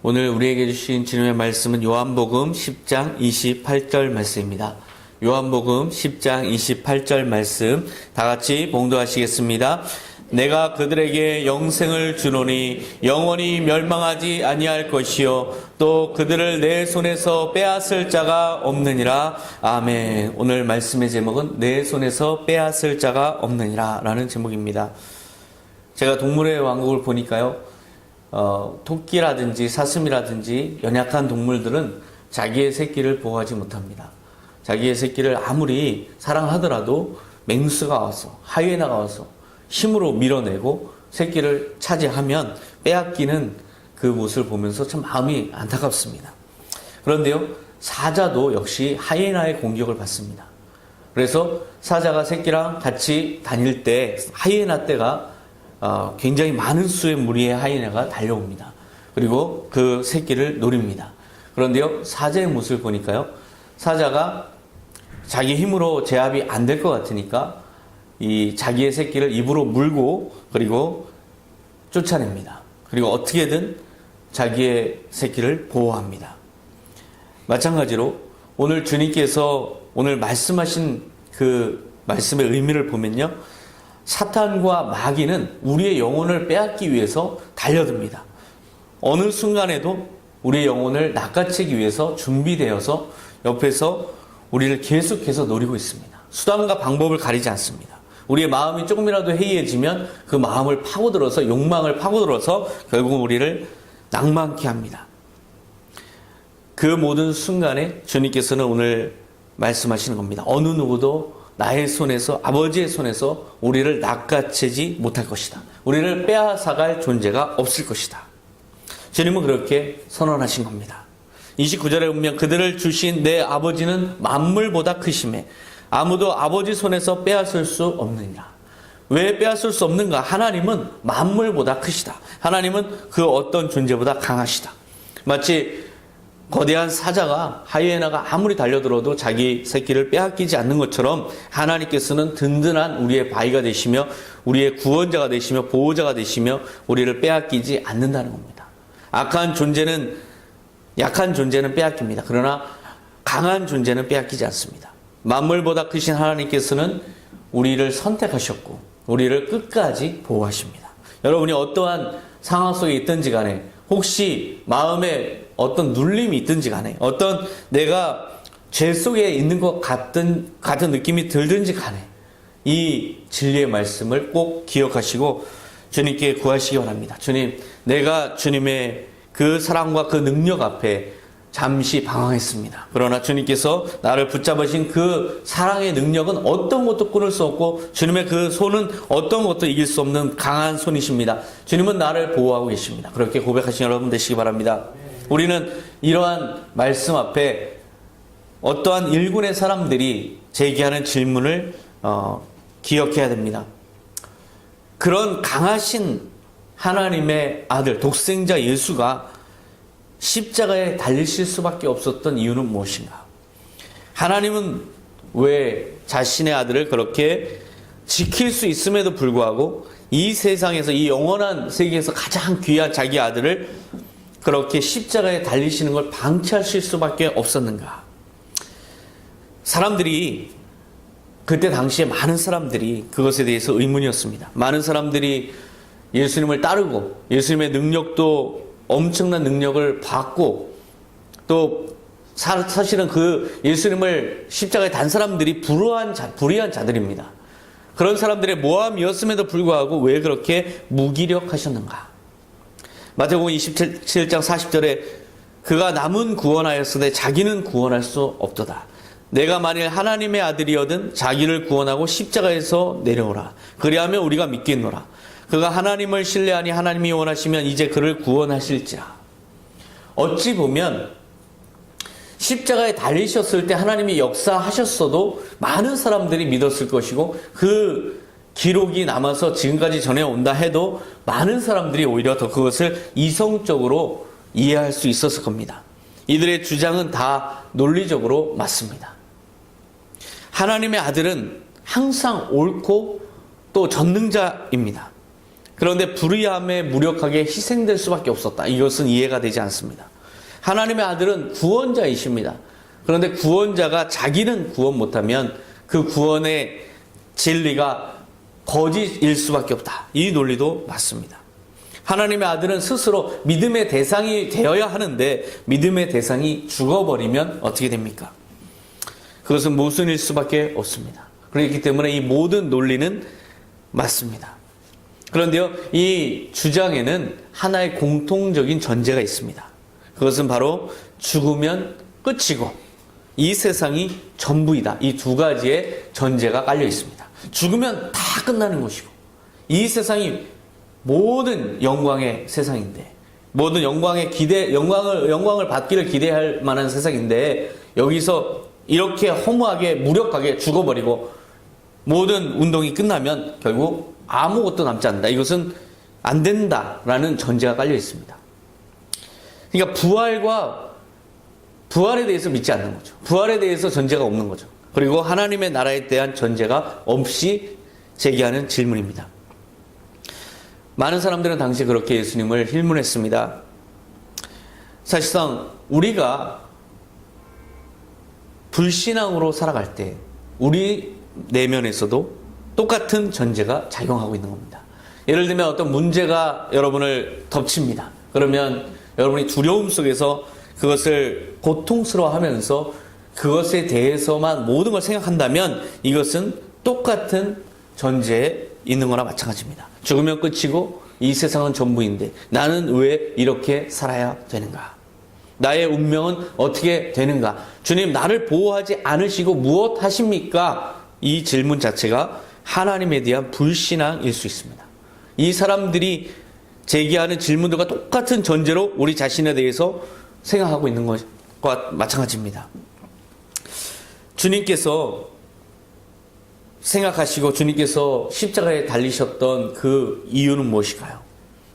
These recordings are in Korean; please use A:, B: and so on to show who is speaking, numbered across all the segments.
A: 오늘 우리에게 주신 주님의 말씀은 요한복음 10장 28절 말씀입니다. 요한복음 10장 28절 말씀 다 같이 봉독하시겠습니다. 내가 그들에게 영생을 주노니 영원히 멸망하지 아니할 것이요 또 그들을 내 손에서 빼앗을 자가 없느니라. 아멘. 오늘 말씀의 제목은 내 손에서 빼앗을 자가 없느니라 라는 제목입니다. 제가 동물의 왕국을 보니까요, 토끼라든지 사슴이라든지 연약한 동물들은 자기의 새끼를 보호하지 못합니다. 자기의 새끼를 아무리 사랑하더라도 맹수가 와서, 하이에나가 와서 힘으로 밀어내고 새끼를 차지하면 빼앗기는 그 모습을 보면서 참 마음이 안타깝습니다. 그런데요, 사자도 역시 하이에나의 공격을 받습니다. 그래서 사자가 새끼랑 같이 다닐 때 하이에나 떼가 굉장히 많은 수의 무리의 하이에나가 달려옵니다. 그리고 그 새끼를 노립니다. 그런데요, 사자의 모습을 보니까요, 사자가 자기 힘으로 제압이 안 될 것 같으니까 이 자기의 새끼를 입으로 물고 그리고 쫓아냅니다. 그리고 어떻게든 자기의 새끼를 보호합니다. 마찬가지로 오늘 주님께서 오늘 말씀하신 그 말씀의 의미를 보면요, 사탄과 마귀는 우리의 영혼을 빼앗기 위해서 달려듭니다. 어느 순간에도 우리의 영혼을 낚아채기 위해서 준비되어서 옆에서 우리를 계속해서 노리고 있습니다. 수단과 방법을 가리지 않습니다. 우리의 마음이 조금이라도 해이해지면 그 마음을 파고들어서, 욕망을 파고들어서 결국 우리를 낭만케 합니다. 그 모든 순간에 주님께서는 오늘 말씀하시는 겁니다. 어느 누구도 나의 손에서, 아버지의 손에서 우리를 낚아채지 못할 것이다. 우리를 빼앗아갈 존재가 없을 것이다. 주님은 그렇게 선언하신 겁니다. 29절에 보면 그들을 주신 내 아버지는 만물보다 크심에 아무도 아버지 손에서 빼앗을 수 없느니라. 왜 빼앗을 수 없는가? 하나님은 만물보다 크시다. 하나님은 그 어떤 존재보다 강하시다. 마치 거대한 사자가, 하이에나가 아무리 달려들어도 자기 새끼를 빼앗기지 않는 것처럼 하나님께서는 든든한 우리의 바위가 되시며 우리의 구원자가 되시며 보호자가 되시며 우리를 빼앗기지 않는다는 겁니다. 약한 존재는 빼앗깁니다. 그러나 강한 존재는 빼앗기지 않습니다. 만물보다 크신 하나님께서는 우리를 선택하셨고 우리를 끝까지 보호하십니다. 여러분이 어떠한 상황 속에 있든지 간에, 혹시 마음에 어떤 눌림이 있든지 간에, 어떤 내가 죄 속에 있는 것 같은 느낌이 들든지 간에 이 진리의 말씀을 꼭 기억하시고 주님께 구하시기 바랍니다. 주님, 내가 주님의 그 사랑과 그 능력 앞에 잠시 방황했습니다. 그러나 주님께서 나를 붙잡으신 그 사랑의 능력은 어떤 것도 끊을 수 없고 주님의 그 손은 어떤 것도 이길 수 없는 강한 손이십니다. 주님은 나를 보호하고 계십니다. 그렇게 고백하신 여러분 되시기 바랍니다. 우리는 이러한 말씀 앞에 어떠한 일군의 사람들이 제기하는 질문을 기억해야 됩니다. 그런 강하신 하나님의 아들, 독생자 예수가 십자가에 달리실 수밖에 없었던 이유는 무엇인가? 하나님은 왜 자신의 아들을 그렇게 지킬 수 있음에도 불구하고 이 세상에서, 이 영원한 세계에서 가장 귀한 자기 아들을 그렇게 십자가에 달리시는 걸 방치하실 수밖에 없었는가? 사람들이, 그때 당시에 많은 사람들이 그것에 대해서 의문이었습니다. 많은 사람들이 예수님을 따르고 예수님의 능력도 엄청난 능력을 받고, 또 사실은 그 예수님을 십자가에 단 사람들이 불의한 자들입니다. 그런 사람들의 모함이었음에도 불구하고 왜 그렇게 무기력하셨는가? 마태복음 27장 40절에 그가 남은 구원하였으되 자기는 구원할 수 없도다. 내가 만일 하나님의 아들이거든 자기를 구원하고 십자가에서 내려오라. 그리하면 우리가 믿겠노라. 그가 하나님을 신뢰하니 하나님이 원하시면 이제 그를 구원하실지라. 어찌 보면 십자가에 달리셨을 때 하나님이 역사하셨어도 많은 사람들이 믿었을 것이고 그 기록이 남아서 지금까지 전해온다 해도 많은 사람들이 오히려 더 그것을 이성적으로 이해할 수 있었을 겁니다. 이들의 주장은 다 논리적으로 맞습니다. 하나님의 아들은 항상 옳고 또 전능자입니다. 그런데 불의함에 무력하게 희생될 수밖에 없었다. 이것은 이해가 되지 않습니다. 하나님의 아들은 구원자이십니다. 그런데 구원자가 자기는 구원 못하면 그 구원의 진리가 거짓일 수밖에 없다. 이 논리도 맞습니다. 하나님의 아들은 스스로 믿음의 대상이 되어야 하는데 믿음의 대상이 죽어버리면 어떻게 됩니까? 그것은 모순일 수밖에 없습니다. 그렇기 때문에 이 모든 논리는 맞습니다. 그런데요, 이 주장에는 하나의 공통적인 전제가 있습니다. 그것은 바로 죽으면 끝이고 이 세상이 전부이다. 이 두 가지의 전제가 깔려 있습니다. 죽으면 다 끝나는 것이고 이 세상이 모든 영광의 세상인데, 모든 영광을 받기를 기대할 만한 세상인데, 여기서 이렇게 허무하게 무력하게 죽어버리고 모든 운동이 끝나면 결국 아무것도 남지 않는다. 이것은 안 된다라는 전제가 깔려 있습니다. 그러니까 부활에 대해서 믿지 않는 거죠. 부활에 대해서 전제가 없는 거죠. 그리고 하나님의 나라에 대한 전제가 없이 제기하는 질문입니다. 많은 사람들은 당시 그렇게 예수님을 힐문했습니다. 사실상 우리가 불신앙으로 살아갈 때 우리 내면에서도 똑같은 전제가 작용하고 있는 겁니다. 예를 들면 어떤 문제가 여러분을 덮칩니다. 그러면 여러분이 두려움 속에서 그것을 고통스러워하면서 그것에 대해서만 모든 걸 생각한다면 이것은 똑같은 전제에 있는 거나 마찬가지입니다. 죽으면 끝이고 이 세상은 전부인데 나는 왜 이렇게 살아야 되는가? 나의 운명은 어떻게 되는가? 주님, 나를 보호하지 않으시고 무엇 하십니까? 이 질문 자체가 하나님에 대한 불신앙일 수 있습니다. 이 사람들이 제기하는 질문들과 똑같은 전제로 우리 자신에 대해서 생각하고 있는 것과 마찬가지입니다. 주님께서 생각하시고 주님께서 십자가에 달리셨던 그 이유는 무엇일까요?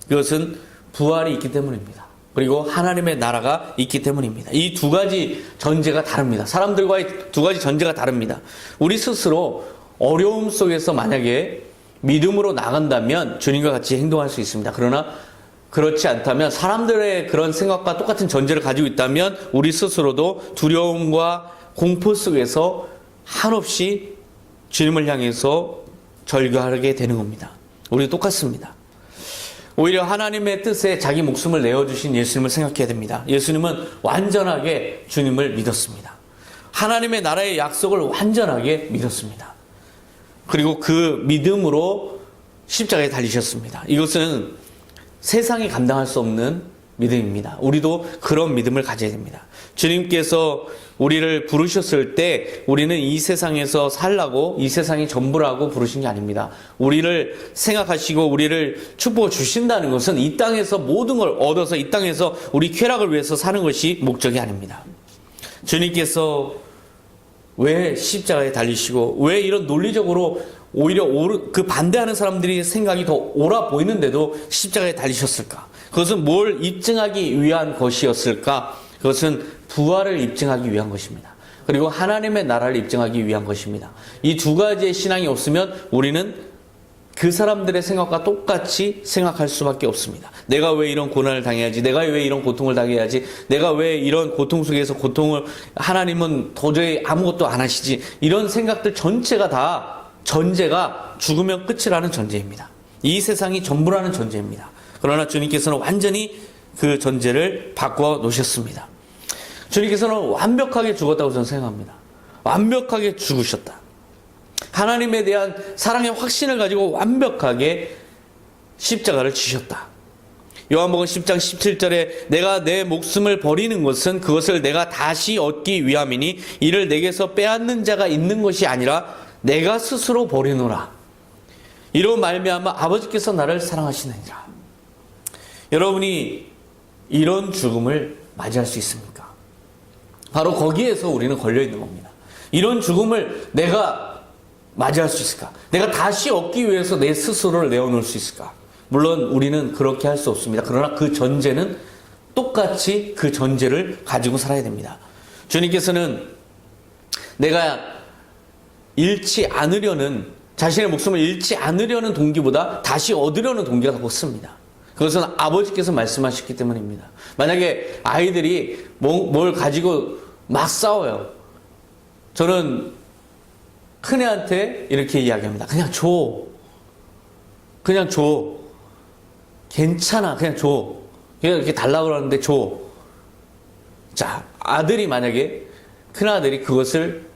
A: 그것은 부활이 있기 때문입니다. 그리고 하나님의 나라가 있기 때문입니다. 이 두 가지 전제가 다릅니다. 사람들과의 두 가지 전제가 다릅니다. 우리 스스로 어려움 속에서 만약에 믿음으로 나간다면 주님과 같이 행동할 수 있습니다. 그러나 그렇지 않다면, 사람들의 그런 생각과 똑같은 전제를 가지고 있다면 우리 스스로도 두려움과 공포 속에서 한없이 주님을 향해서 절규하게 되는 겁니다. 우리도 똑같습니다. 오히려 하나님의 뜻에 자기 목숨을 내어주신 예수님을 생각해야 됩니다. 예수님은 완전하게 주님을 믿었습니다. 하나님의 나라의 약속을 완전하게 믿었습니다. 그리고 그 믿음으로 십자가에 달리셨습니다. 이것은 세상이 감당할 수 없는 믿음입니다. 우리도 그런 믿음을 가져야 됩니다. 주님께서 우리를 부르셨을 때 우리는 이 세상에서 살라고, 이 세상이 전부라고 부르신 게 아닙니다. 우리를 생각하시고 우리를 축복을 주신다는 것은 이 땅에서 모든 걸 얻어서 이 땅에서 우리 쾌락을 위해서 사는 것이 목적이 아닙니다. 주님께서 왜 십자가에 달리시고 왜 이런 논리적으로 오히려 그 반대하는 사람들이 생각이 더 옳아 보이는데도 십자가에 달리셨을까? 그것은 뭘 입증하기 위한 것이었을까? 그것은 부활을 입증하기 위한 것입니다. 그리고 하나님의 나라를 입증하기 위한 것입니다. 이 두 가지의 신앙이 없으면 우리는 그 사람들의 생각과 똑같이 생각할 수밖에 없습니다. 내가 왜 이런 고난을 당해야지? 내가 왜 이런 고통을 당해야지? 내가 왜 이런 고통 속에서 고통을, 하나님은 도저히 아무것도 안 하시지? 이런 생각들 전체가 다 전제가 죽으면 끝이라는 전제입니다. 이 세상이 전부라는 전제입니다. 그러나 주님께서는 완전히 그 전제를 바꿔 놓으셨습니다. 주님께서는 완벽하게 죽었다고 저는 생각합니다. 완벽하게 죽으셨다. 하나님에 대한 사랑의 확신을 가지고 완벽하게 십자가를 지셨다. 요한복음 10장 17절에 내가 내 목숨을 버리는 것은 그것을 내가 다시 얻기 위함이니 이를 내게서 빼앗는 자가 있는 것이 아니라 내가 스스로 버리노라. 이로 말미암아 아버지께서 나를 사랑하시느니라. 여러분이 이런 죽음을 맞이할 수 있습니까? 바로 거기에서 우리는 걸려있는 겁니다. 이런 죽음을 내가 맞이할 수 있을까? 내가 다시 얻기 위해서 내 스스로를 내어놓을 수 있을까? 물론 우리는 그렇게 할 수 없습니다. 그러나 그 전제는 똑같이 그 전제를 가지고 살아야 됩니다. 주님께서는 내가 잃지 않으려는 자신의 목숨을 잃지 않으려는 동기보다 다시 얻으려는 동기가 더 컸습니다. 그것은 아버지께서 말씀하셨기 때문입니다. 만약에 아이들이 뭘 가지고 막 싸워요. 저는 큰애한테 이렇게 이야기합니다. 그냥 줘. 그냥 줘. 괜찮아. 그냥 줘. 그냥 이렇게 달라고 그러는데 줘. 자, 아들이 만약에, 큰아들이 그것을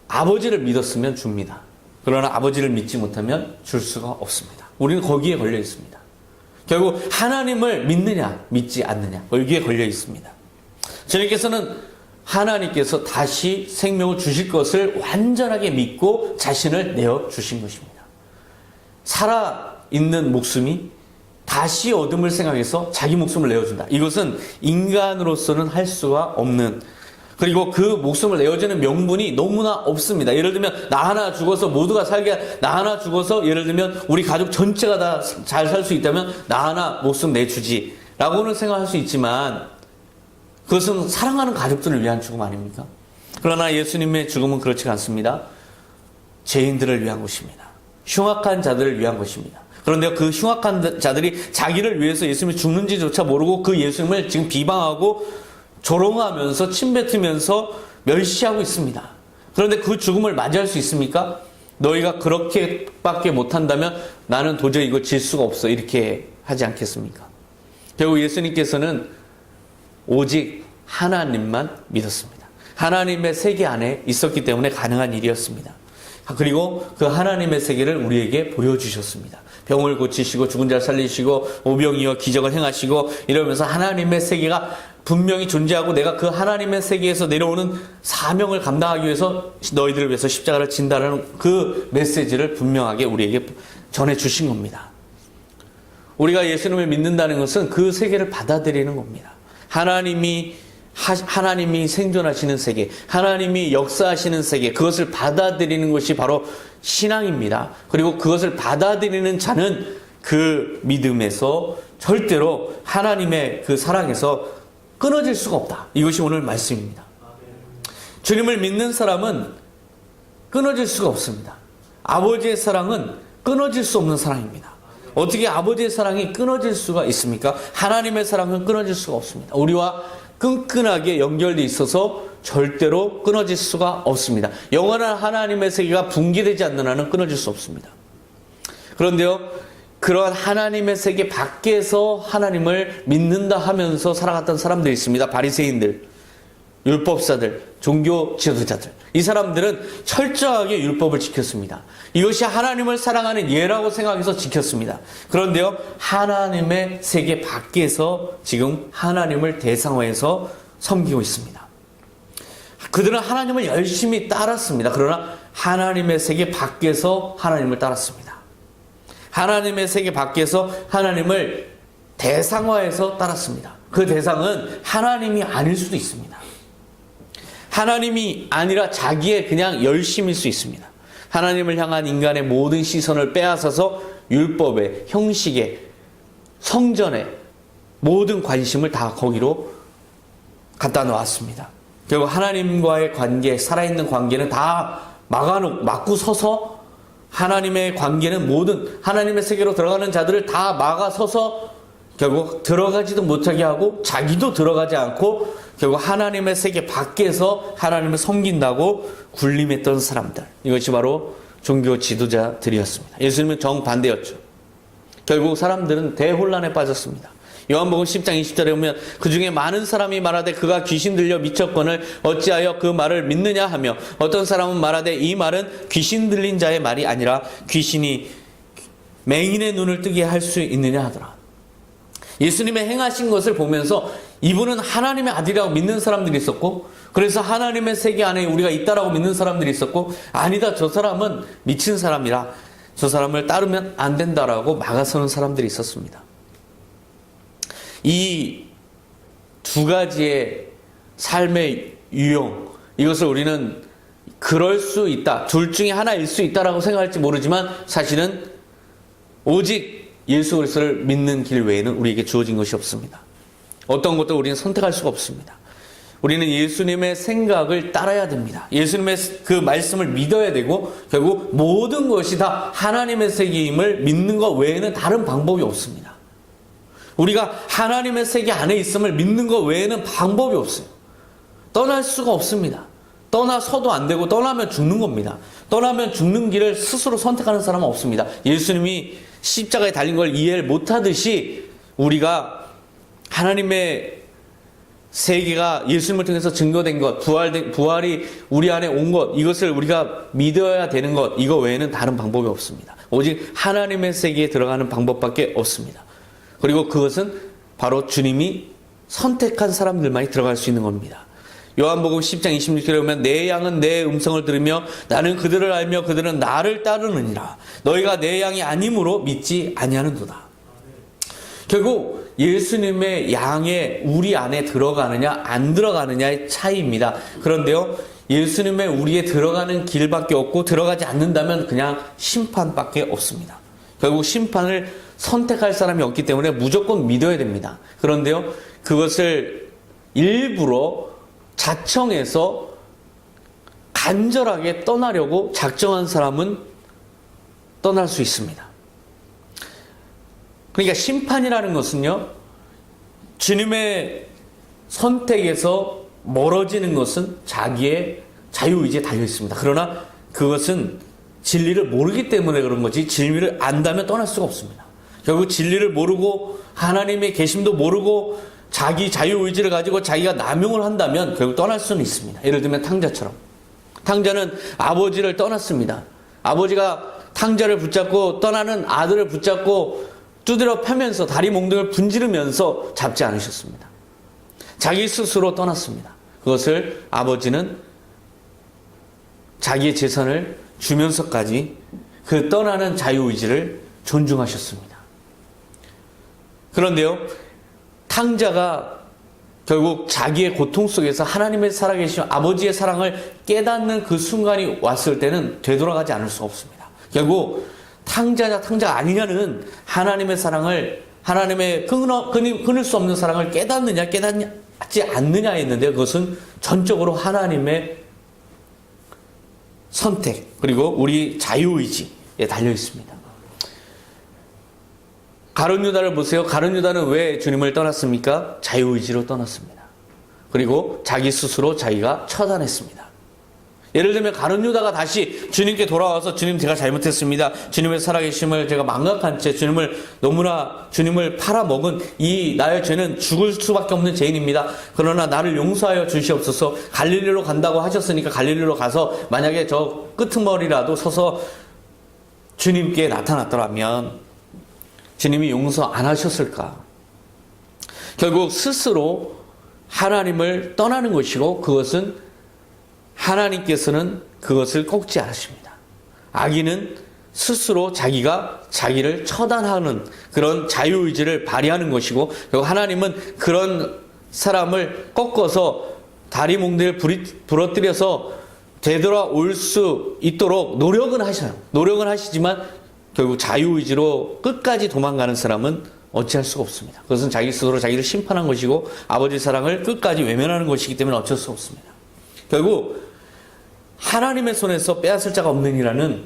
A: 아버지를 믿었으면 줍니다. 그러나 아버지를 믿지 못하면 줄 수가 없습니다. 우리는 거기에 걸려 있습니다. 결국 하나님을 믿느냐, 믿지 않느냐, 거기에 걸려 있습니다. 주님께서는 하나님께서 다시 생명을 주실 것을 완전하게 믿고 자신을 내어주신 것입니다. 살아있는 목숨이 다시 얻음을 생각해서 자기 목숨을 내어준다. 이것은 인간으로서는 할 수가 없는, 그리고 그 목숨을 내어주는 명분이 너무나 없습니다. 예를 들면 나 하나 죽어서 모두가 살게, 나 하나 죽어서 예를 들면 우리 가족 전체가 다 잘 살 수 있다면 나 하나 목숨 내주지 라고는 생각할 수 있지만 그것은 사랑하는 가족들을 위한 죽음 아닙니까? 그러나 예수님의 죽음은 그렇지 않습니다. 죄인들을 위한 것입니다. 흉악한 자들을 위한 것입니다. 그런데 그 흉악한 자들이 자기를 위해서 예수님이 죽는지조차 모르고 그 예수님을 지금 비방하고 조롱하면서 침뱉으면서 멸시하고 있습니다. 그런데 그 죽음을 맞이할 수 있습니까? 너희가 그렇게밖에 못한다면 나는 도저히 이걸 질 수가 없어. 이렇게 하지 않겠습니까? 결국 예수님께서는 오직 하나님만 믿었습니다. 하나님의 세계 안에 있었기 때문에 가능한 일이었습니다. 그리고 그 하나님의 세계를 우리에게 보여주셨습니다. 병을 고치시고 죽은 자를 살리시고 오병이어 기적을 행하시고 이러면서 하나님의 세계가 분명히 존재하고 내가 그 하나님의 세계에서 내려오는 사명을 감당하기 위해서 너희들을 위해서 십자가를 진다라는 그 메시지를 분명하게 우리에게 전해주신 겁니다. 우리가 예수님을 믿는다는 것은 그 세계를 받아들이는 겁니다. 하나님이 생존하시는 세계, 하나님이 역사하시는 세계, 그것을 받아들이는 것이 바로 신앙입니다. 그리고 그것을 받아들이는 자는 그 믿음에서 절대로 하나님의 그 사랑에서 끊어질 수가 없다. 이것이 오늘 말씀입니다. 주님을 믿는 사람은 끊어질 수가 없습니다. 아버지의 사랑은 끊어질 수 없는 사랑입니다. 어떻게 아버지의 사랑이 끊어질 수가 있습니까? 하나님의 사랑은 끊어질 수가 없습니다. 우리와 끈끈하게 연결되어 있어서 절대로 끊어질 수가 없습니다. 영원한 하나님의 세계가 붕괴되지 않는 한은 끊어질 수 없습니다. 그런데요, 그러한 하나님의 세계 밖에서 하나님을 믿는다 하면서 살아갔던 사람들이 있습니다. 바리새인들, 율법사들, 종교 지도자들. 이 사람들은 철저하게 율법을 지켰습니다. 이것이 하나님을 사랑하는 예라고 생각해서 지켰습니다. 그런데요, 하나님의 세계 밖에서 지금 하나님을 대상화해서 섬기고 있습니다. 그들은 하나님을 열심히 따랐습니다. 그러나 하나님의 세계 밖에서 하나님을 따랐습니다. 하나님의 세계 밖에서 하나님을 대상화해서 따랐습니다. 그 대상은 하나님이 아닐 수도 있습니다. 하나님이 아니라 자기의 그냥 열심일 수 있습니다. 하나님을 향한 인간의 모든 시선을 빼앗아서 율법에, 형식에, 성전에 모든 관심을 다 거기로 갖다 놓았습니다. 결국 하나님과의 관계, 살아있는 관계는 다 막고 서서 하나님의 관계는 모든 하나님의 세계로 들어가는 자들을 다 막아서서 결국 들어가지도 못하게 하고 자기도 들어가지 않고 결국 하나님의 세계 밖에서 하나님을 섬긴다고 군림했던 사람들. 이것이 바로 종교 지도자들이었습니다. 예수님은 정반대였죠. 결국 사람들은 대혼란에 빠졌습니다. 요한복음 10장 20절에 보면 그 중에 많은 사람이 말하되 그가 귀신 들려 미쳤거늘 어찌하여 그 말을 믿느냐 하며 어떤 사람은 말하되 이 말은 귀신 들린 자의 말이 아니라 귀신이 맹인의 눈을 뜨게 할 수 있느냐 하더라. 예수님의 행하신 것을 보면서 이분은 하나님의 아들이라고 믿는 사람들이 있었고 그래서 하나님의 세계 안에 우리가 있다라고 믿는 사람들이 있었고 아니다, 저 사람은 미친 사람이라 저 사람을 따르면 안 된다라고 막아서는 사람들이 있었습니다. 이 두 가지의 삶의 유형, 이것을 우리는 그럴 수 있다, 둘 중에 하나일 수 있다라고 생각할지 모르지만 사실은 오직 예수 그리스도를 믿는 길 외에는 우리에게 주어진 것이 없습니다. 어떤 것도 우리는 선택할 수가 없습니다. 우리는 예수님의 생각을 따라야 됩니다. 예수님의 그 말씀을 믿어야 되고 결국 모든 것이 다 하나님의 세계임을 믿는 것 외에는 다른 방법이 없습니다. 우리가 하나님의 세계 안에 있음을 믿는 것 외에는 방법이 없어요. 떠날 수가 없습니다. 떠나서도 안 되고 떠나면 죽는 겁니다. 떠나면 죽는 길을 스스로 선택하는 사람은 없습니다. 예수님이 십자가에 달린 걸 이해를 못하듯이 우리가 하나님의 세계가 예수님을 통해서 증거된 것, 부활이 우리 안에 온 것, 이것을 우리가 믿어야 되는 것, 이거 외에는 다른 방법이 없습니다. 오직 하나님의 세계에 들어가는 방법밖에 없습니다. 그리고 그것은 바로 주님이 선택한 사람들만이 들어갈 수 있는 겁니다. 요한복음 10장 26절에 보면 내 양은 내 음성을 들으며 나는 그들을 알며 그들은 나를 따르느니라. 너희가 내 양이 아니므로 믿지 아니하는도다. 결국 예수님의 양에 우리 안에 들어가느냐 안 들어가느냐의 차이입니다. 그런데요, 예수님의 우리에 들어가는 길밖에 없고 들어가지 않는다면 그냥 심판밖에 없습니다. 결국 심판을 선택할 사람이 없기 때문에 무조건 믿어야 됩니다. 그런데요, 그것을 일부러 자청해서 간절하게 떠나려고 작정한 사람은 떠날 수 있습니다. 그러니까 심판이라는 것은요, 주님의 선택에서 멀어지는 것은 자기의 자유의지에 달려 있습니다. 그러나 그것은 진리를 모르기 때문에 그런 거지, 진리를 안다면 떠날 수가 없습니다. 결국 진리를 모르고 하나님의 계심도 모르고 자기 자유의지를 가지고 자기가 남용을 한다면 결국 떠날 수는 있습니다. 예를 들면 탕자처럼. 탕자는 아버지를 떠났습니다. 아버지가 탕자를 붙잡고 떠나는 아들을 붙잡고 두드려 패면서 다리 몽둥이를 분지르면서 잡지 않으셨습니다. 자기 스스로 떠났습니다. 그것을 아버지는 자기의 재산을 주면서까지 그 떠나는 자유의지를 존중하셨습니다. 그런데요, 탕자가 결국 자기의 고통 속에서 하나님의 살아계신 아버지의 사랑을 깨닫는 그 순간이 왔을 때는 되돌아가지 않을 수 없습니다. 결국 탕자냐 탕자가 아니냐는 하나님의 사랑을, 하나님의 끊을 수 없는 사랑을 깨닫느냐 깨닫지 않느냐 했는데 그것은 전적으로 하나님의 선택 그리고 우리 자유의지에 달려 있습니다. 가룟 유다를 보세요. 가룟 유다는 왜 주님을 떠났습니까? 자유의지로 떠났습니다. 그리고 자기 스스로 자기가 처단했습니다. 예를 들면 가룟 유다가 다시 주님께 돌아와서 주님 제가 잘못했습니다. 주님의 살아계심을 제가 망각한 채 주님을 팔아먹은 이 나의 죄는 죽을 수밖에 없는 죄인입니다. 그러나 나를 용서하여 주시옵소서. 갈릴리로 간다고 하셨으니까 갈릴리로 가서 만약에 저 끄트머리라도 서서 주님께 나타났더라면 주님이 용서 안 하셨을까? 결국 스스로 하나님을 떠나는 것이고 그것은 하나님께서는 그것을 꺾지 않으십니다. 악인은 스스로 자기가 자기를 처단하는 그런 자유의지를 발휘하는 것이고 그리고 하나님은 그런 사람을 꺾어서 다리 몽둥이를 부러뜨려서 되돌아올 수 있도록 노력은 하셔요. 노력은 하시지만 결국 자유의지로 끝까지 도망가는 사람은 어찌할 수가 없습니다. 그것은 자기 스스로 자기를 심판한 것이고 아버지 사랑을 끝까지 외면하는 것이기 때문에 어쩔 수 없습니다. 결국 하나님의 손에서 빼앗을 자가 없느니라는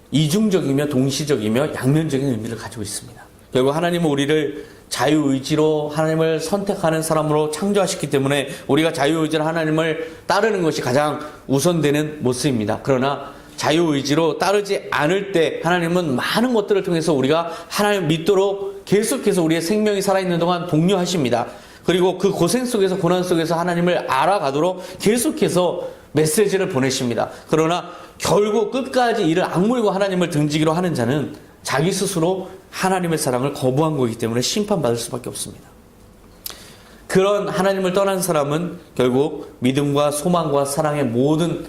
A: 이중적이며 동시적이며 양면적인 의미를 가지고 있습니다. 결국 하나님은 우리를 자유의지로 하나님을 선택하는 사람으로 창조하셨기 때문에 우리가 자유의지로 하나님을 따르는 것이 가장 우선되는 모습입니다. 그러나 자유의지로 따르지 않을 때 하나님은 많은 것들을 통해서 우리가 하나님을 믿도록 계속해서 우리의 생명이 살아있는 동안 독려하십니다. 그리고 그 고생 속에서 고난 속에서 하나님을 알아가도록 계속해서 메시지를 보내십니다. 그러나 결국 끝까지 이를 악물고 하나님을 등지기로 하는 자는 자기 스스로 하나님의 사랑을 거부한 거기 때문에 심판받을 수밖에 없습니다. 그런 하나님을 떠난 사람은 결국 믿음과 소망과 사랑의 모든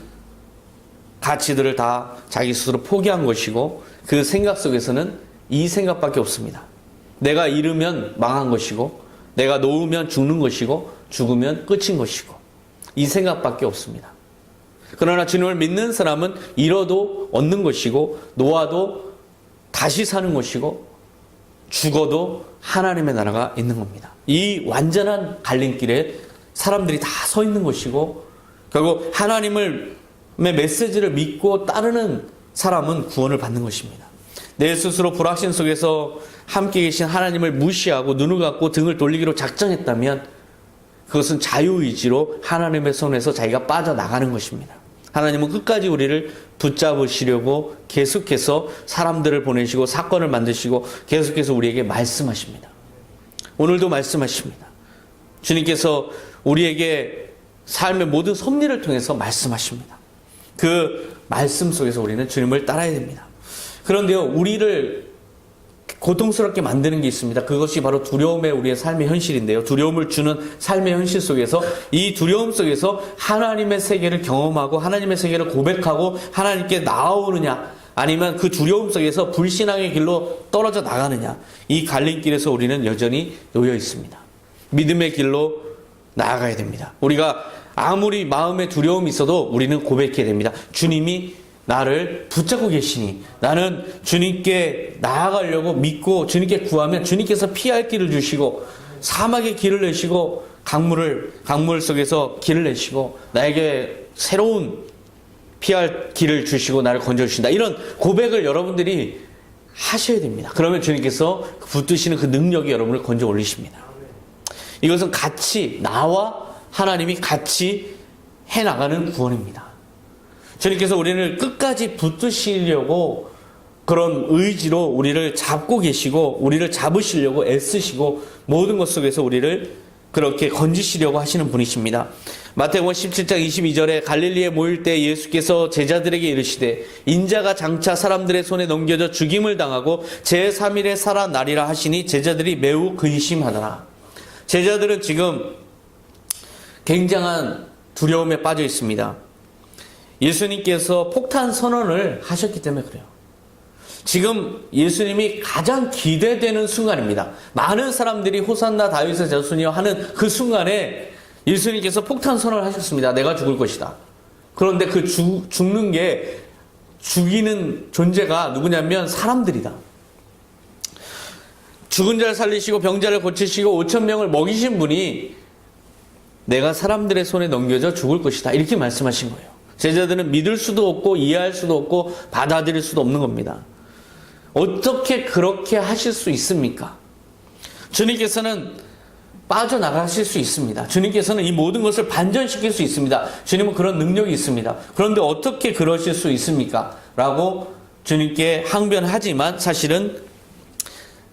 A: 가치들을 다 자기 스스로 포기한 것이고 그 생각 속에서는 이 생각밖에 없습니다. 내가 잃으면 망한 것이고 내가 놓으면 죽는 것이고 죽으면 끝인 것이고 이 생각밖에 없습니다. 그러나 주님을 믿는 사람은 잃어도 얻는 것이고 놓아도 다시 사는 것이고 죽어도 하나님의 나라가 있는 겁니다. 이 완전한 갈림길에 사람들이 다 서 있는 것이고, 결국 하나님의 메시지를 믿고 따르는 사람은 구원을 받는 것입니다. 내 스스로 불확신 속에서 함께 계신 하나님을 무시하고 눈을 감고 등을 돌리기로 작정했다면 그것은 자유의지로 하나님의 손에서 자기가 빠져나가는 것입니다. 하나님은 끝까지 우리를 붙잡으시려고 계속해서 사람들을 보내시고 사건을 만드시고 계속해서 우리에게 말씀하십니다. 오늘도 말씀하십니다. 주님께서 우리에게 삶의 모든 섭리를 통해서 말씀하십니다. 그 말씀 속에서 우리는 주님을 따라야 됩니다. 그런데요, 우리를 고통스럽게 만드는 게 있습니다. 그것이 바로 두려움의 우리의 삶의 현실인데요. 두려움을 주는 삶의 현실 속에서, 이 두려움 속에서 하나님의 세계를 경험하고 하나님의 세계를 고백하고 하나님께 나아오느냐, 아니면 그 두려움 속에서 불신앙의 길로 떨어져 나가느냐, 이 갈림길에서 우리는 여전히 놓여 있습니다. 믿음의 길로 나아가야 됩니다. 우리가 아무리 마음에 두려움이 있어도 우리는 고백해야 됩니다. 주님이 나를 붙잡고 계시니 나는 주님께 나아가려고 믿고 주님께 구하면 주님께서 피할 길을 주시고 사막에 길을 내시고 강물 속에서 길을 내시고 나에게 새로운 피할 길을 주시고 나를 건져주신다. 이런 고백을 여러분들이 하셔야 됩니다. 그러면 주님께서 붙드시는 그 능력이 여러분을 건져 올리십니다. 이것은 같이 나와 하나님이 같이 해나가는 구원입니다. 주님께서 우리를 끝까지 붙드시려고 그런 의지로 우리를 잡고 계시고 우리를 잡으시려고 애쓰시고 모든 것 속에서 우리를 그렇게 건지시려고 하시는 분이십니다. 마태복음 17장 22절에 갈릴리에 모일 때 예수께서 제자들에게 이르시되 인자가 장차 사람들의 손에 넘겨져 죽임을 당하고 제3일에 살아나리라 하시니 제자들이 매우 근심하더라. 제자들은 지금 굉장한 두려움에 빠져 있습니다. 예수님께서 폭탄 선언을 하셨기 때문에 그래요. 지금 예수님이 가장 기대되는 순간입니다. 많은 사람들이 호산나 다윗의 자손이여 하는 그 순간에 예수님께서 폭탄 선언을 하셨습니다. 내가 죽을 것이다. 그런데 그 죽는 게 죽이는 존재가 누구냐면 사람들이다. 죽은 자를 살리시고 병자를 고치시고 5,000명을 먹이신 분이 내가 사람들의 손에 넘겨져 죽을 것이다. 이렇게 말씀하신 거예요. 제자들은 믿을 수도 없고 이해할 수도 없고 받아들일 수도 없는 겁니다. 어떻게 그렇게 하실 수 있습니까? 주님께서는 빠져나가실 수 있습니다. 주님께서는 이 모든 것을 반전시킬 수 있습니다. 주님은 그런 능력이 있습니다. 그런데 어떻게 그러실 수 있습니까? 라고 주님께 항변하지만 사실은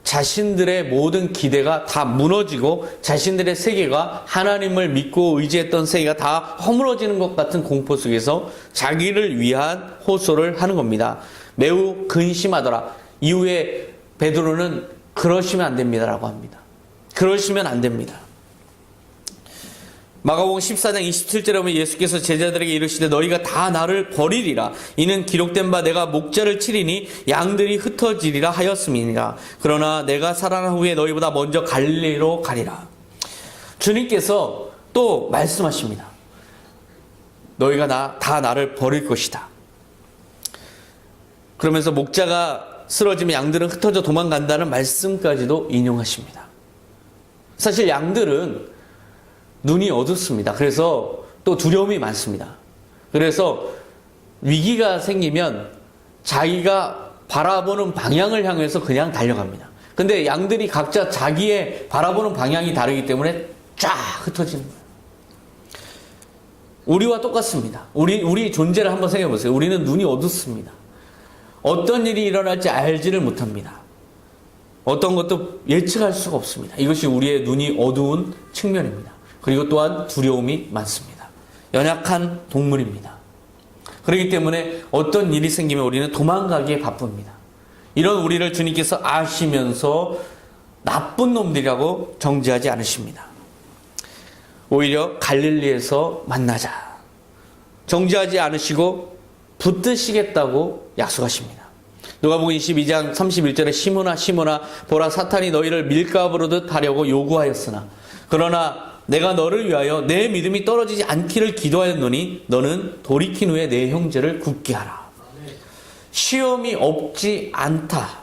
A: 자신들의 모든 기대가 다 무너지고 자신들의 세계가 하나님을 믿고 의지했던 세계가 다 허물어지는 것 같은 공포 속에서 자기를 위한 호소를 하는 겁니다. 매우 근심하더라. 이후에 베드로는 그러시면 안 됩니다라고 합니다. 그러시면 안 됩니다. 마가복음 14장 27절에 보면 예수께서 제자들에게 이르시되 너희가 다 나를 버리리라. 이는 기록된 바 내가 목자를 치리니 양들이 흩어지리라 하였음이니라. 그러나 내가 살아난 후에 너희보다 먼저 갈릴리로 가리라. 주님께서 또 말씀하십니다. 너희가 다 나를 버릴 것이다. 그러면서 목자가 쓰러지면 양들은 흩어져 도망간다는 말씀까지도 인용하십니다. 사실 양들은 눈이 어둡습니다. 그래서 또 두려움이 많습니다. 그래서 위기가 생기면 자기가 바라보는 방향을 향해서 그냥 달려갑니다. 근데 양들이 각자 자기의 바라보는 방향이 다르기 때문에 쫙 흩어지는 거예요. 우리와 똑같습니다. 우리 존재를 한번 생각해 보세요. 우리는 눈이 어둡습니다. 어떤 일이 일어날지 알지를 못합니다. 어떤 것도 예측할 수가 없습니다. 이것이 우리의 눈이 어두운 측면입니다. 그리고 또한 두려움이 많습니다. 연약한 동물입니다. 그렇기 때문에 어떤 일이 생기면 우리는 도망가기에 바쁩니다. 이런 우리를 주님께서 아시면서 나쁜 놈들이라고 정죄하지 않으십니다. 오히려 갈릴리에서 만나자. 정죄하지 않으시고 붙드시겠다고 약속하십니다. 누가복음 22장 31절에 시몬아 시몬아 보라 사탄이 너희를 밀가부르듯 하려고 요구하였으나 그러나 내가 너를 위하여 내 믿음이 떨어지지 않기를 기도하였노니 너는 돌이킨 후에 내 형제를 굳게 하라. 시험이 없지 않다.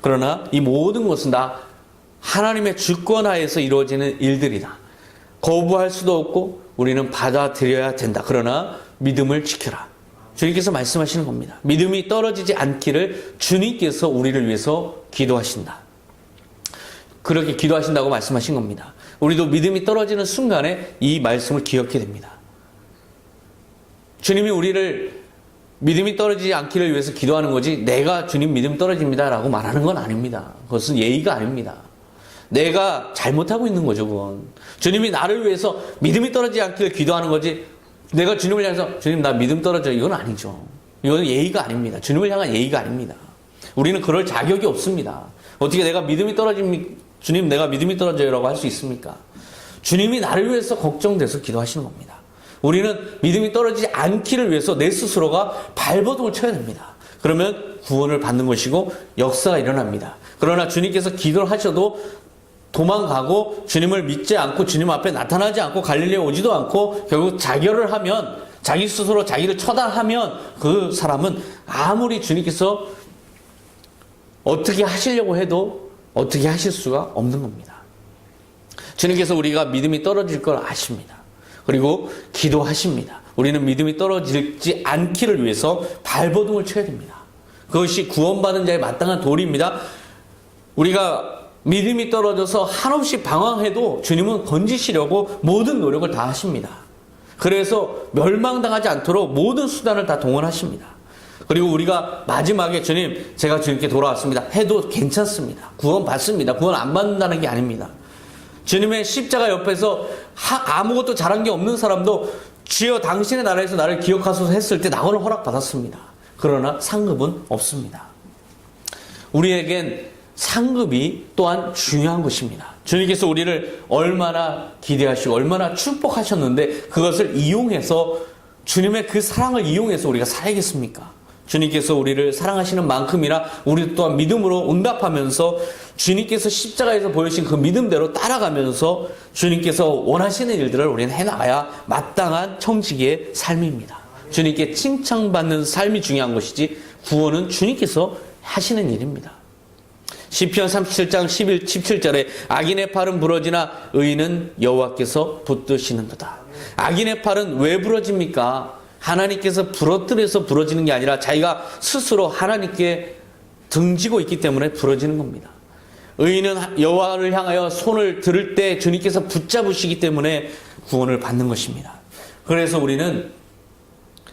A: 그러나 이 모든 것은 다 하나님의 주권하에서 이루어지는 일들이다. 거부할 수도 없고 우리는 받아들여야 된다. 그러나 믿음을 지켜라. 주님께서 말씀하시는 겁니다. 믿음이 떨어지지 않기를 주님께서 우리를 위해서 기도하신다. 그렇게 기도하신다고 말씀하신 겁니다. 우리도 믿음이 떨어지는 순간에 이 말씀을 기억해야 됩니다. 주님이 우리를 믿음이 떨어지지 않기를 위해서 기도하는 거지 내가 주님 믿음 떨어집니다 라고 말하는 건 아닙니다. 그것은 예의가 아닙니다. 내가 잘못하고 있는 거죠. 그건 주님이 나를 위해서 믿음이 떨어지지 않기를 기도하는 거지 내가 주님을 향해서 주님 나 믿음 떨어져 이건 아니죠. 이건 예의가 아닙니다. 주님을 향한 예의가 아닙니다. 우리는 그럴 자격이 없습니다. 어떻게 내가 믿음이 떨어집니까? 주님 내가 믿음이 떨어져요 라고 할 수 있습니까? 주님이 나를 위해서 걱정돼서 기도하시는 겁니다. 우리는 믿음이 떨어지지 않기를 위해서 내 스스로가 발버둥을 쳐야 됩니다. 그러면 구원을 받는 것이고 역사가 일어납니다. 그러나 주님께서 기도를 하셔도 도망가고 주님을 믿지 않고 주님 앞에 나타나지 않고 갈릴리에 오지도 않고 결국 자결을 하면 자기 스스로 자기를 처단하면 그 사람은 아무리 주님께서 어떻게 하시려고 해도 어떻게 하실 수가 없는 겁니다. 주님께서 우리가 믿음이 떨어질 걸 아십니다. 그리고 기도하십니다. 우리는 믿음이 떨어지지 않기를 위해서 발버둥을 쳐야 됩니다. 그것이 구원받은 자의 마땅한 도리입니다. 우리가 믿음이 떨어져서 한없이 방황해도 주님은 건지시려고 모든 노력을 다 하십니다. 그래서 멸망당하지 않도록 모든 수단을 다 동원하십니다. 그리고 우리가 마지막에 주님 제가 주님께 돌아왔습니다 해도 괜찮습니다. 구원 받습니다. 구원 안 받는다는 게 아닙니다. 주님의 십자가 옆에서 아무것도 잘한 게 없는 사람도 주여 당신의 나라에서 나를 기억하소서 했을 때 낙원을 허락받았습니다. 그러나 상급은 없습니다. 우리에겐 상급이 또한 중요한 것입니다. 주님께서 우리를 얼마나 기대하시고 얼마나 축복하셨는데 그것을 이용해서 주님의 그 사랑을 이용해서 우리가 살아야겠습니까? 주님께서 우리를 사랑하시는 만큼이나 우리 또한 믿음으로 응답하면서 주님께서 십자가에서 보여주신 그 믿음대로 따라가면서 주님께서 원하시는 일들을 우리는 해나가야 마땅한 청지기의 삶입니다. 주님께 칭찬받는 삶이 중요한 것이지 구원은 주님께서 하시는 일입니다. 시편 37장 17절에 악인의 팔은 부러지나 의인은 여호와께서 붙드시는도다. 악인의 팔은 왜 부러집니까? 하나님께서 부러뜨려서 부러지는 게 아니라 자기가 스스로 하나님께 등지고 있기 때문에 부러지는 겁니다. 의인은 여호와를 향하여 손을 들을 때 주님께서 붙잡으시기 때문에 구원을 받는 것입니다. 그래서 우리는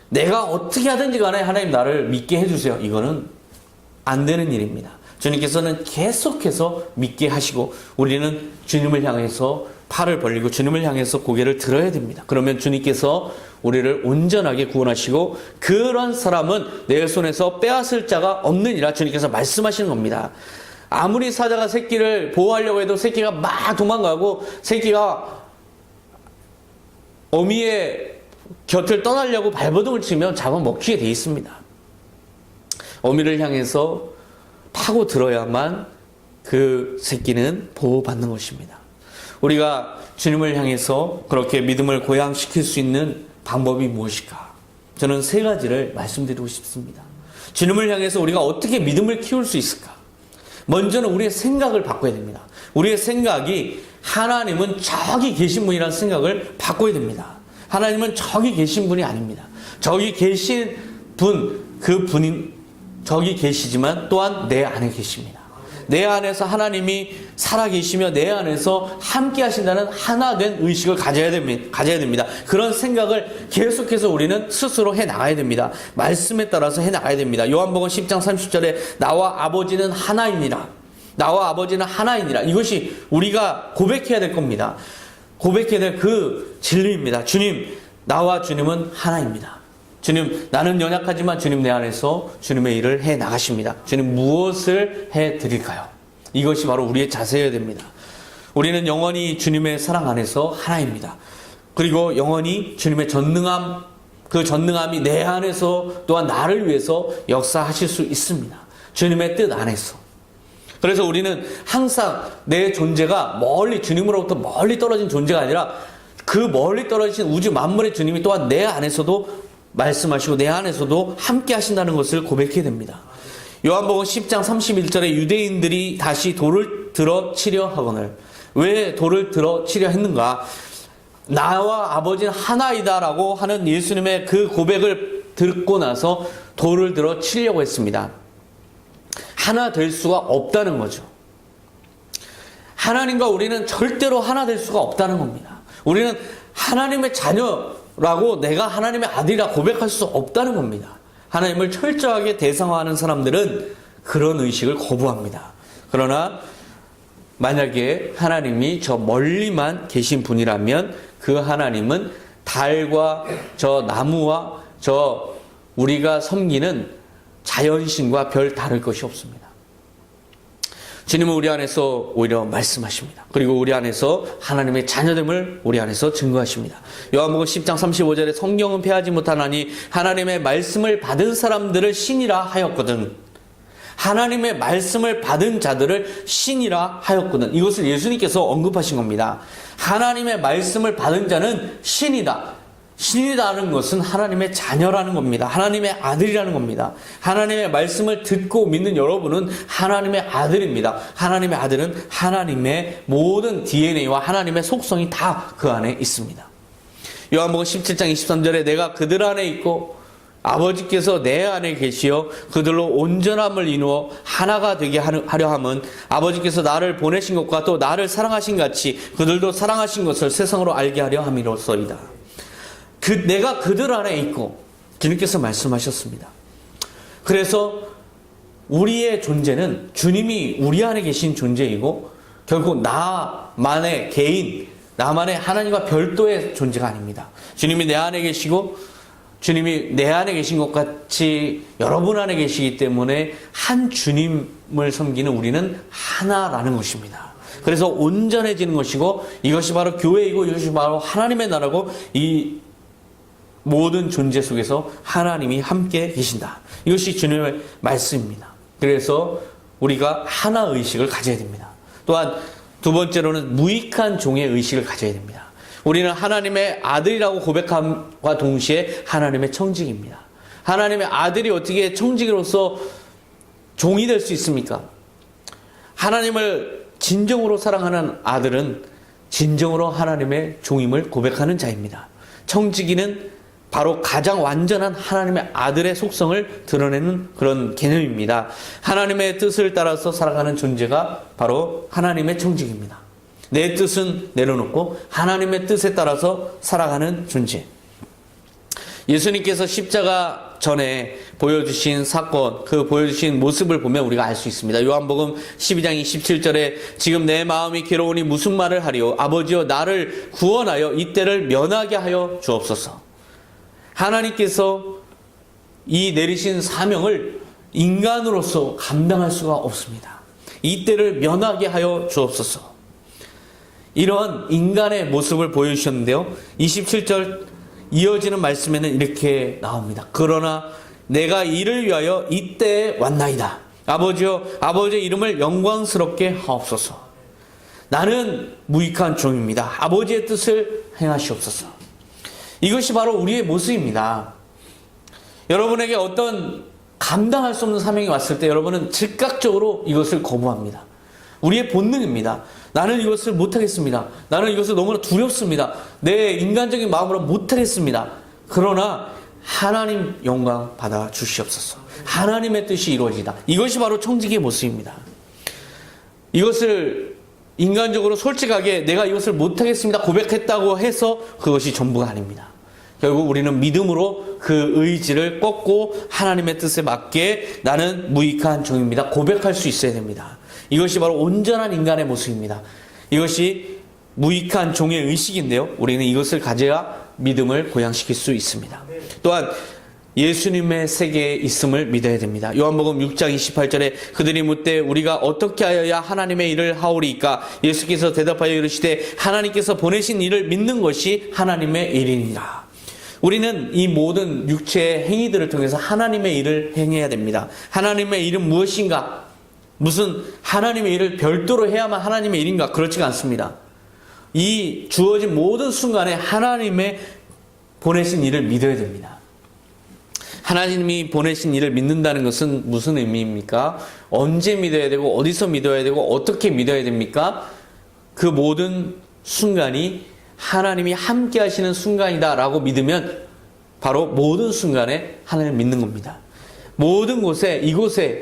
A: 내가 어떻게 하든지 간에 하나님 나를 믿게 해주세요. 이거는 안 되는 일입니다. 주님께서는 계속해서 믿게 하시고 우리는 주님을 향해서 팔을 벌리고 주님을 향해서 고개를 들어야 됩니다. 그러면 주님께서 우리를 온전하게 구원하시고 그런 사람은 내 손에서 빼앗을 자가 없느니라 주님께서 말씀하시는 겁니다. 아무리 사자가 새끼를 보호하려고 해도 새끼가 막 도망가고 새끼가 어미의 곁을 떠나려고 발버둥을 치면 잡아먹히게 돼 있습니다. 어미를 향해서 파고 들어야만 그 새끼는 보호받는 것입니다. 우리가 주님을 향해서 그렇게 믿음을 고양시킬 수 있는 방법이 무엇일까? 저는 세 가지를 말씀드리고 싶습니다. 주님을 향해서 우리가 어떻게 믿음을 키울 수 있을까? 먼저는 우리의 생각을 바꿔야 됩니다. 우리의 생각이 하나님은 저기 계신 분이라는 생각을 바꿔야 됩니다. 하나님은 저기 계신 분이 아닙니다. 저기 계신 분, 그 분이 저기 계시지만 또한 내 안에 계십니다. 내 안에서 하나님이 살아계시며 내 안에서 함께 하신다는 하나된 의식을 가져야 됩니다. 그런 생각을 계속해서 우리는 스스로 해나가야 됩니다. 말씀에 따라서 해나가야 됩니다. 요한복음 10장 30절에 나와 아버지는 하나이니라. 나와 아버지는 하나이니라. 이것이 우리가 고백해야 될 겁니다. 고백해야 될 그 진리입니다. 주님, 나와 주님은 하나입니다. 주님, 나는 연약하지만 주님 내 안에서 주님의 일을 해 나가십니다. 주님 무엇을 해 드릴까요? 이것이 바로 우리의 자세여야 됩니다. 우리는 영원히 주님의 사랑 안에서 하나입니다. 그리고 영원히 주님의 전능함, 그 전능함이 내 안에서 또한 나를 위해서 역사하실 수 있습니다. 주님의 뜻 안에서. 그래서 우리는 항상 내 존재가 멀리 주님으로부터 멀리 떨어진 존재가 아니라 그 멀리 떨어진 우주 만물의 주님이 또한 내 안에서도 말씀하시고 내 안에서도 함께 하신다는 것을 고백해야 됩니다. 요한복음 10장 31절에 유대인들이 다시 돌을 들어 치려 하거늘. 왜 돌을 들어 치려 했는가? 나와 아버지는 하나이다라고 하는 예수님의 그 고백을 듣고 나서 돌을 들어 치려고 했습니다. 하나 될 수가 없다는 거죠. 하나님과 우리는 절대로 하나 될 수가 없다는 겁니다. 우리는 하나님의 자녀라고 내가 하나님의 아들이라 고백할 수 없다는 겁니다. 하나님을 철저하게 대상화하는 사람들은 그런 의식을 거부합니다. 그러나 만약에 하나님이 저 멀리만 계신 분이라면 그 하나님은 달과 저 나무와 저 우리가 섬기는 자연신과 별 다를 것이 없습니다. 주님은 우리 안에서 오히려 말씀하십니다. 그리고 우리 안에서 하나님의 자녀됨을 우리 안에서 증거하십니다. 요한복음 10장 35절에 성경은 패하지 못하나니 하나님의 말씀을 받은 사람들을 신이라 하였거든. 하나님의 말씀을 받은 자들을 신이라 하였거든. 이것을 예수님께서 언급하신 겁니다. 하나님의 말씀을 받은 자는 신이다. 신이라는 것은 하나님의 자녀라는 겁니다. 하나님의 아들이라는 겁니다. 하나님의 말씀을 듣고 믿는 여러분은 하나님의 아들입니다. 하나님의 아들은 하나님의 모든 DNA와 하나님의 속성이 다 그 안에 있습니다. 요한복음 17장 23절에 내가 그들 안에 있고 아버지께서 내 안에 계시어 그들로 온전함을 이루어 하나가 되게 하려 함은 아버지께서 나를 보내신 것과 또 나를 사랑하신 같이 그들도 사랑하신 것을 세상으로 알게 하려 함이로소이다. 내가 그들 안에 있고 주님께서 말씀하셨습니다. 그래서 우리의 존재는 주님이 우리 안에 계신 존재이고 결국 나만의 개인, 나만의 하나님과 별도의 존재가 아닙니다. 주님이 내 안에 계시고 주님이 내 안에 계신 것 같이 여러분 안에 계시기 때문에 한 주님을 섬기는 우리는 하나라는 것입니다. 그래서 온전해지는 것이고 이것이 바로 교회이고 이것이 바로 하나님의 나라고 이 모든 존재 속에서 하나님이 함께 계신다. 이것이 주님의 말씀입니다. 그래서 우리가 하나 의식을 가져야 됩니다. 또한 두 번째로는 무익한 종의 의식을 가져야 됩니다. 우리는 하나님의 아들이라고 고백함과 동시에 하나님의 청직입니다. 하나님의 아들이 어떻게 청직으로서 종이 될 수 있습니까? 하나님을 진정으로 사랑하는 아들은 진정으로 하나님의 종임을 고백하는 자입니다. 청지기는 바로 가장 완전한 하나님의 아들의 속성을 드러내는 그런 개념입니다. 하나님의 뜻을 따라서 살아가는 존재가 바로 하나님의 청직입니다. 내 뜻은 내려놓고 하나님의 뜻에 따라서 살아가는 존재. 예수님께서 십자가 전에 보여주신 사건, 그 보여주신 모습을 보면 우리가 알 수 있습니다. 요한복음 12장 27절에 지금 내 마음이 괴로우니 무슨 말을 하리요? 아버지여 나를 구원하여 이때를 면하게 하여 주옵소서. 하나님께서 이 내리신 사명을 인간으로서 감당할 수가 없습니다. 이때를 면하게 하여 주옵소서. 이러한 인간의 모습을 보여주셨는데요. 27절 이어지는 말씀에는 이렇게 나옵니다. 그러나 내가 이를 위하여 이때에 왔나이다. 아버지여 아버지의 이름을 영광스럽게 하옵소서. 나는 무익한 종입니다. 아버지의 뜻을 행하시옵소서. 이것이 바로 우리의 모습입니다. 여러분에게 어떤 감당할 수 없는 사명이 왔을 때 여러분은 즉각적으로 이것을 거부합니다. 우리의 본능입니다. 나는 이것을 못하겠습니다. 나는 이것을 너무나 두렵습니다. 내 인간적인 마음으로 못하겠습니다. 그러나 하나님 영광 받아 주시옵소서. 하나님의 뜻이 이루어지다. 이것이 바로 청지기의 모습입니다. 이것을 인간적으로 솔직하게 내가 이것을 못하겠습니다 고백했다고 해서 그것이 전부가 아닙니다. 결국 우리는 믿음으로 그 의지를 꺾고 하나님의 뜻에 맞게 나는 무익한 종입니다 고백할 수 있어야 됩니다. 이것이 바로 온전한 인간의 모습입니다. 이것이 무익한 종의 의식인데요. 우리는 이것을 가져야 믿음을 고양시킬 수 있습니다. 또한 예수님의 세계에 있음을 믿어야 됩니다. 요한복음 6장 28절에 그들이 묻되 우리가 어떻게 하여야 하나님의 일을 하오리이까? 예수께서 대답하여 이르시되 하나님께서 보내신 일을 믿는 것이 하나님의 일이니라. 우리는 이 모든 육체의 행위들을 통해서 하나님의 일을 행해야 됩니다. 하나님의 일은 무엇인가? 무슨 하나님의 일을 별도로 해야만 하나님의 일인가? 그렇지가 않습니다. 이 주어진 모든 순간에 하나님의 보내신 일을 믿어야 됩니다. 하나님이 보내신 일을 믿는다는 것은 무슨 의미입니까? 언제 믿어야 되고 어디서 믿어야 되고 어떻게 믿어야 됩니까? 그 모든 순간이 하나님이 함께 하시는 순간이다라고 믿으면 바로 모든 순간에 하나님을 믿는 겁니다. 모든 곳에,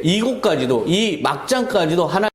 A: 이곳까지도, 이 막장까지도 하나님